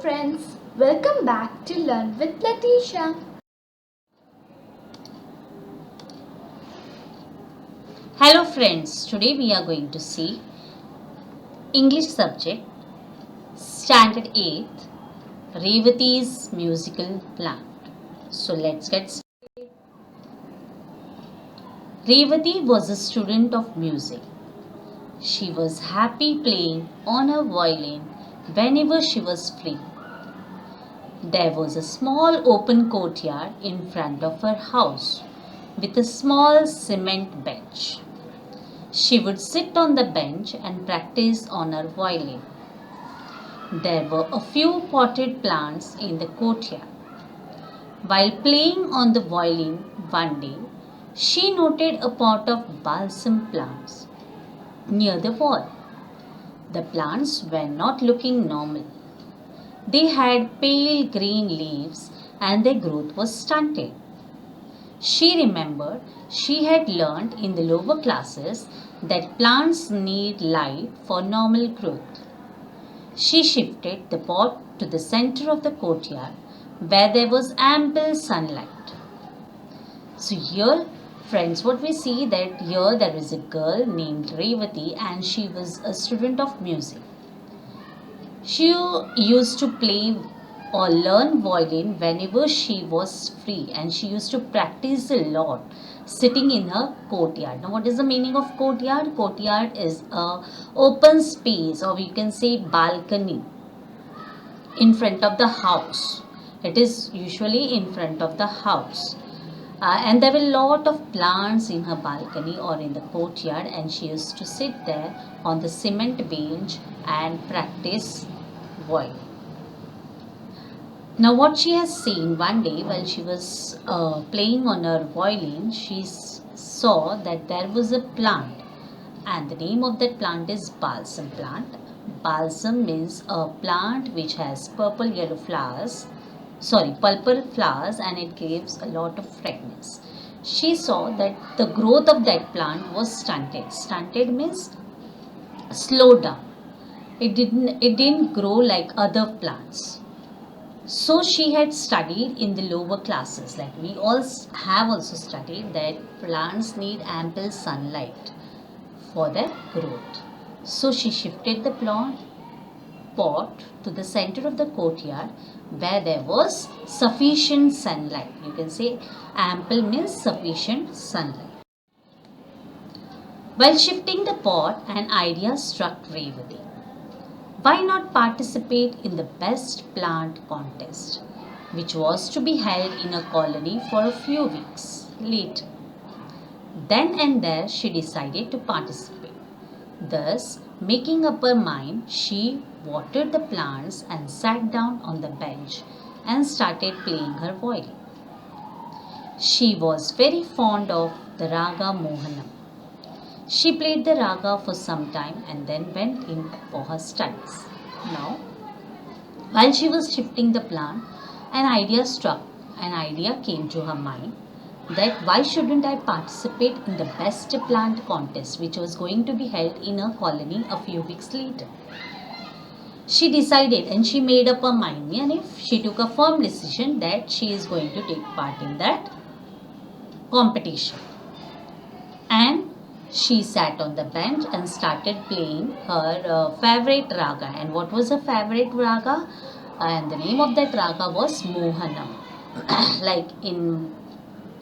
friends, welcome back to Learn with Latisha. Hello friends, today we are going to see English subject Standard 8th Revati's musical plant. So let's get started. Revati was a student of music. She was happy playing on her violin whenever she was free. There was a small open courtyard in front of her house with a small cement bench. She would sit on the bench and practice on her violin. There were a few potted plants in the courtyard. While playing on the violin one day, she noted a pot of balsam plants near the wall. The plants were not looking normal. They had pale green leaves and their growth was stunted. She remembered she had learned in the lower classes that plants need light for normal growth. She shifted the pot to the center of the courtyard where there was ample sunlight. So here, friends, what we see that here there is a girl named Revati and she was a student of music. She used to play or learn violin whenever she was free and she used to practice a lot sitting in her courtyard. Now what is the meaning of courtyard? Courtyard is a open space or we can say balcony in front of the house. It is usually in front of the house. And there were a lot of plants in her balcony or in the courtyard and she used to sit there on the cement bench and practice violin. Now what she has seen one day while she was playing on her violin, she saw that there was a plant and the name of that plant is balsam plant. Balsam means a plant which has purple flowers and it gives a lot of fragrance. She saw that the growth of that plant was stunted. Stunted means slowed down. It didn't grow like other plants. So she had studied in the lower classes, like we all have also studied that plants need ample sunlight for their growth. So she shifted the pot to the center of the courtyard where there was sufficient sunlight. You can say ample means sufficient sunlight. While shifting the pot, an idea struck Revati. Why not participate in the best plant contest, which was to be held in a colony for a few weeks later? Then and there she decided to participate. Thus, making up her mind, she watered the plants and sat down on the bench and started playing her violin. She was very fond of the Raga Mohanam. She played the raga for some time and then went in for her studies. Now, while she was shifting the plant, an idea came to her mind that why shouldn't I participate in the best plant contest which was going to be held in a colony a few weeks later. She decided and she made up her mind and if she took a firm decision that she is going to take part in that competition. And she sat on the bench and started playing her favorite raga. And what was her favorite raga? And the name of that raga was Mohanam. Like in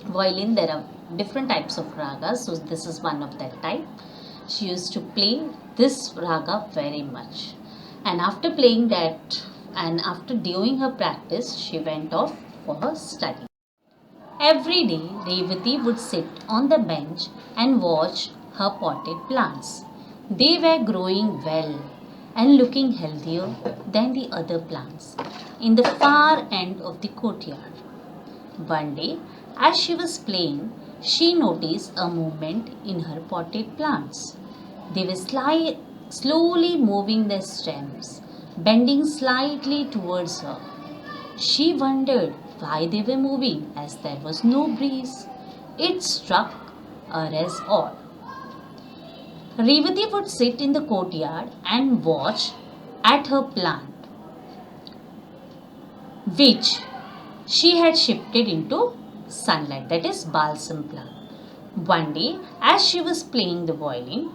violin, there are different types of ragas. So this is one of that type. She used to play this raga very much. And after playing that and after doing her practice, she went off for her study. Every day, Revati would sit on the bench and watch her potted plants. They were growing well and looking healthier than the other plants in the far end of the courtyard. One day, as she was playing, she noticed a movement in her potted plants. They were slowly moving their stems, bending slightly towards her. She wondered why they were moving as there was no breeze. It struck her as odd. Revati would sit in the courtyard and watch at her plant. which she had shifted into sunlight, that is balsam plant. One day, as she was playing the violin,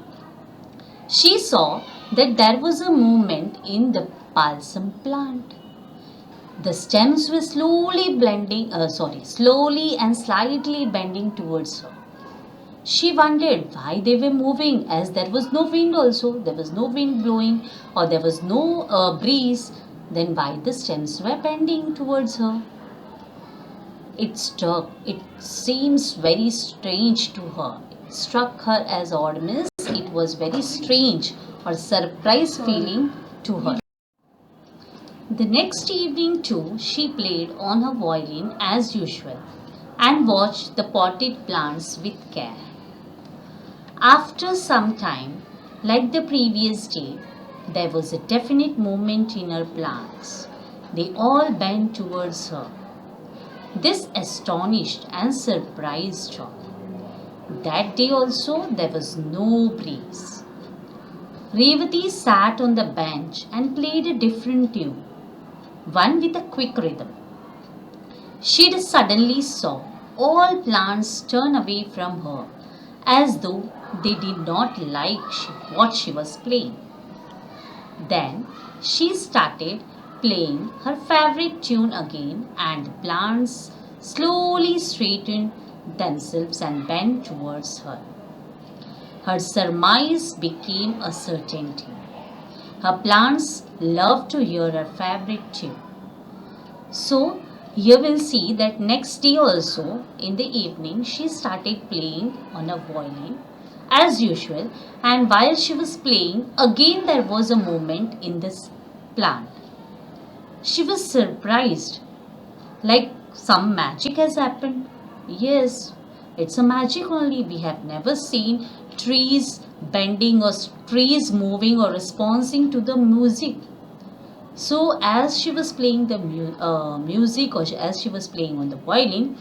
she saw that there was a movement in the balsam plant. The stems were slowly and slightly bending towards her. She wondered why they were moving, as there was no wind also. There was no wind blowing, or there was no breeze. Then why the stems were bending towards her? It seems very strange to her. It struck her as odd, means it was very strange or surprise feeling to her. The next evening too, she played on her violin as usual and watched the potted plants with care. After some time, like the previous day, there was a definite movement in her plants. They all bent towards her. This astonished and surprised her. That day also there was no breeze. Revati sat on the bench and played a different tune, one with a quick rhythm. She suddenly saw all plants turn away from her as though they did not like what she was playing. Then she started playing her favorite tune again, and the plants slowly straightened themselves and bent towards her. Her surmise became a certainty. Her plants loved to hear her favorite tune. So, you will see that next day also in the evening she started playing on a violin as usual, and while she was playing, again there was a movement in this plant. She was surprised, like some magic has happened. Yes, it's a magic only. We have never seen trees bending or trees moving or responding to the music. So as she was playing the music, or as she was playing on the violin,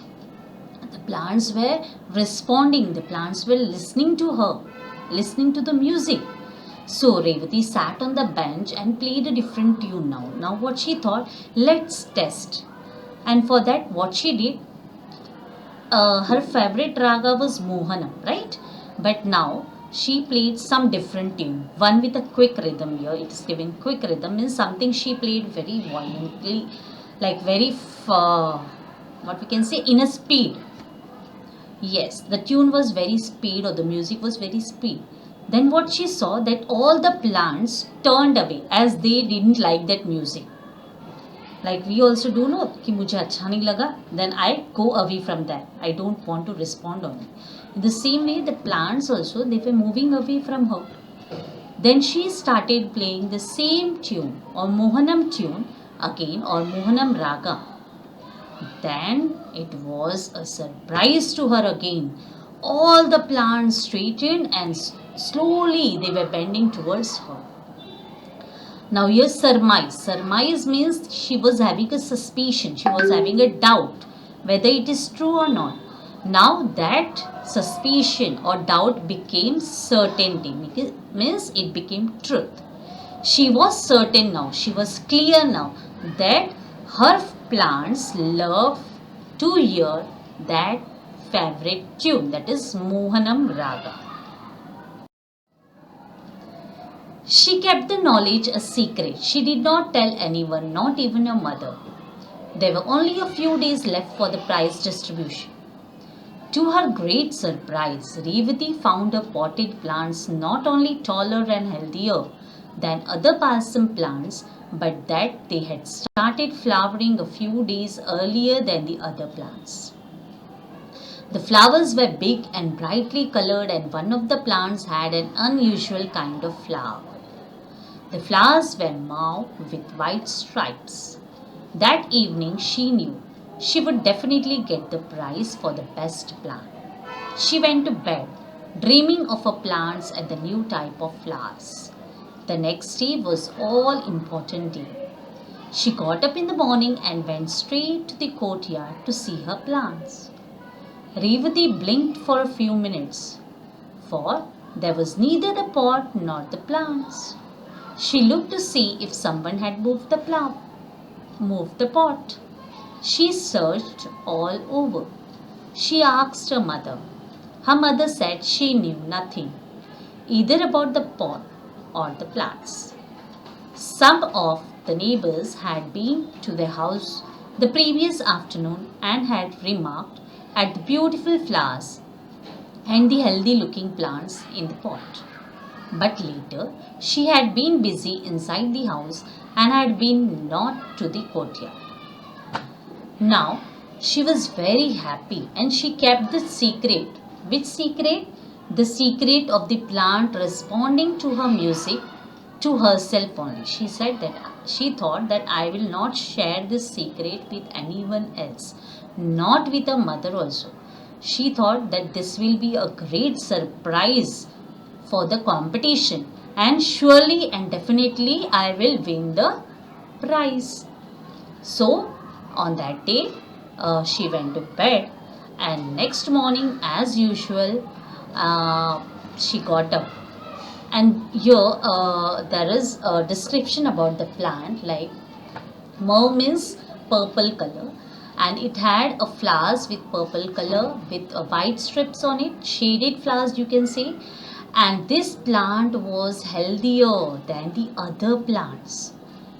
the plants were responding. The plants were listening to her, listening to the music. So Revati sat on the bench and played a different tune now. Now what she thought, let's test. And for that what she did, her favorite raga was Mohanam, right? But now she played some different tune, one with a quick rhythm here. It is giving quick rhythm, means something she played very violently, like very, what we can say, in a speed. Yes, the tune was very speed, or the music was very speed. Then what she saw, that all the plants turned away as they didn't like that music. Like we also do know कि मुझे अच्छा नहीं लगा, then I go away from that. I don't want to respond on it. In the same way, the plants also, they were moving away from her. Then she started playing the same tune or Mohanam tune again, or Mohanam raga. Then it was a surprise to her again. All the plants straightened and slowly they were bending towards her. Now here surmise. Surmise means she was having a suspicion. She was having a doubt whether it is true or not. Now that suspicion or doubt became certainty. Means it became truth. She was certain now. She was clear now that her plants love to hear that favorite tune, that is Mohanam Raga. She kept the knowledge a secret. She did not tell anyone, not even her mother. There were only a few days left for the prize distribution. To her great surprise, Revati found her potted plants not only taller and healthier than other balsam plants, but that they had started flowering a few days earlier than the other plants. The flowers were big and brightly colored, and one of the plants had an unusual kind of flower. The flowers were mauve with white stripes. That evening she knew she would definitely get the prize for the best plant. She went to bed, dreaming of her plants and the new type of flowers. The next day was all important day. She got up in the morning and went straight to the courtyard to see her plants. Revati blinked for a few minutes, for there was neither the pot nor the plants. She looked to see if someone had moved the plough. move the pot. She searched all over. She asked her mother. Her mother said she knew nothing, either about the pot or the plants. Some of the neighbors had been to the house the previous afternoon and had remarked at the beautiful flowers and the healthy looking plants in the pot. But later she had been busy inside the house and had been not to the courtyard. Now she was very happy and she kept the secret. Which secret? The secret of the plant responding to her music to herself only. She said that she thought that I will not share this secret with anyone else, not with her mother also. She thought that this will be a great surprise for the competition and surely and definitely I will win the prize. So on that day, she went to bed, and next morning, as usual, she got up. And here there is a description about the plant, like mauve means purple color, and it had a flowers with purple color with white strips on it, shaded flowers you can say. And this plant was healthier than the other plants.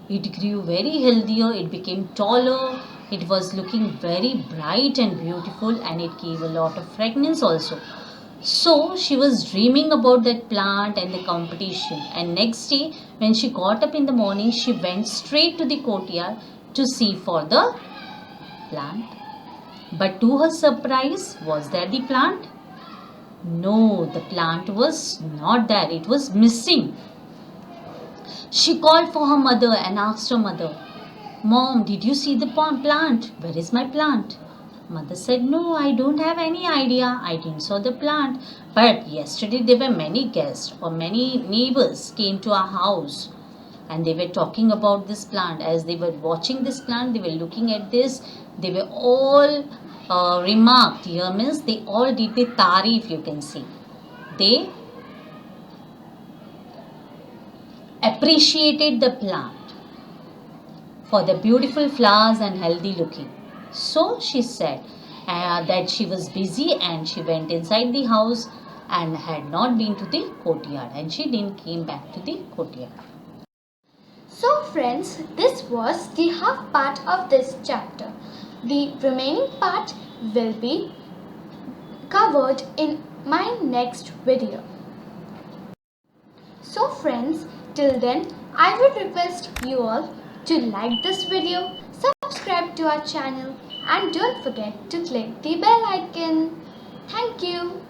It grew very healthier, it became taller, it was looking very bright and beautiful, and it gave a lot of fragrance also. So she was dreaming about that plant and the competition. And next day, when she got up in the morning, she went straight to the courtyard to see for the plant. But to her surprise, was there the plant? No, the plant was not there, it was missing. She called for her mother and asked her mother, Mom, did you see the plant? Where is my plant? Mother said, No, I don't have any idea. I didn't saw the plant. But yesterday there were many guests or many neighbors came to our house and they were talking about this plant. As they were watching this plant, they were looking at this. They were all remarked. Here means they all did the tarif, you can see. They appreciated the plant for the beautiful flowers and healthy looking. So she said that she was busy and she went inside the house and had not been to the courtyard, and she didn't came back to the courtyard. So friends, this was the half part of this chapter. The remaining part will be covered in my next video. So friends, till then I would request you all to like this video, subscribe to our channel, and don't forget to click the bell icon. Thank you.